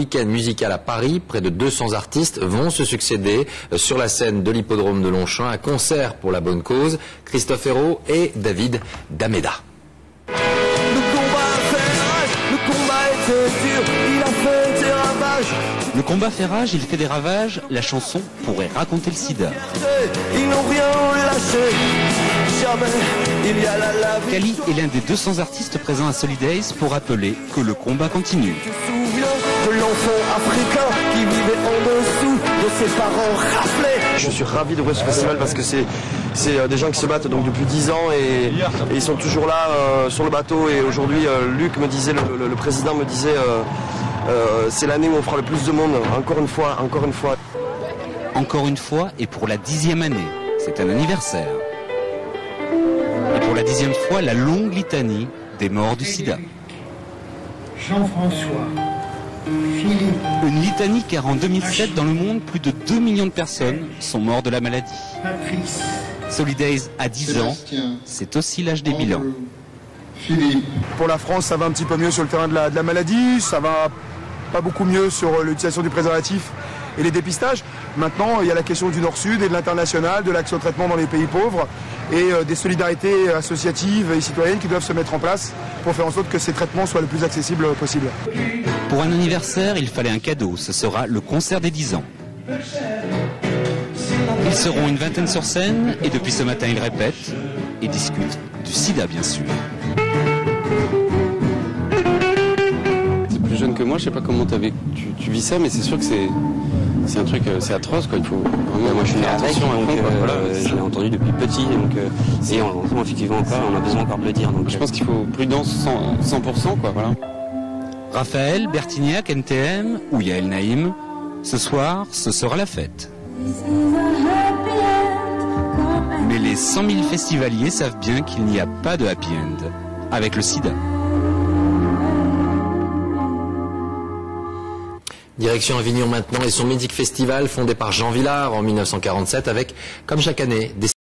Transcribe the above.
Week-end musical à Paris, près de 200 artistes vont se succéder sur la scène de l'hippodrome de Longchamp, un concert pour la bonne cause. Christophe Hérault et David Dameda. Le combat fait rage, il fait des ravages, la chanson pourrait raconter le sida. Ils n'ont rien lâché, jamais il y a la lave. Kali est l'un des 200 artistes présents à Solidays pour rappeler que le combat continue. Tu te souviens de l'enfant africain qui vivait en dessous de ses parents raflés. Je suis ravi d'ouvrir ce festival parce que c'est des gens qui se battent donc depuis 10 ans et ils sont toujours là sur le bateau. Et aujourd'hui, Luc me disait, le président me disait, c'est l'année où on fera le plus de monde, encore une fois, encore une fois. Encore une fois et pour la 10e année, c'est un anniversaire. Et pour la 10e fois, la longue litanie des morts du sida. Jean-François, Philippe. Une litanie car en 2007, dans le monde, plus de 2 millions de personnes sont mortes de la maladie. Patrice. Solidays à 10 ans, c'est aussi l'âge des bilans. Philippe. Pour la France, ça va un petit peu mieux sur le terrain de la maladie, ça va pas beaucoup mieux sur l'utilisation du préservatif et les dépistages. Maintenant, il y a la question du Nord-Sud et de l'international, de l'accès au traitement dans les pays pauvres et des solidarités associatives et citoyennes qui doivent se mettre en place pour faire en sorte que ces traitements soient le plus accessibles possible. Pour un anniversaire, il fallait un cadeau. Ce sera le concert des 10 ans. Ils seront une vingtaine sur scène et depuis ce matin, ils répètent et discutent du sida, bien sûr. C'est plus jeune que moi, je sais pas comment tu vis ça, mais c'est sûr que c'est un truc, c'est atroce, quoi. Il faut vraiment. Moi je suis né avec, donc voilà, je l'ai entendu depuis petit, donc et on l'entend effectivement encore, on a besoin encore de le dire. Donc, je pense qu'il faut prudence 100%, quoi, voilà. Raphaël, Bertignac, NTM ou Yael Naïm, ce soir, ce sera la fête. Mais les 100 000 festivaliers savent bien qu'il n'y a pas de happy end avec le sida. Direction Avignon maintenant et son mythique festival fondé par Jean Vilar en 1947 avec, comme chaque année, des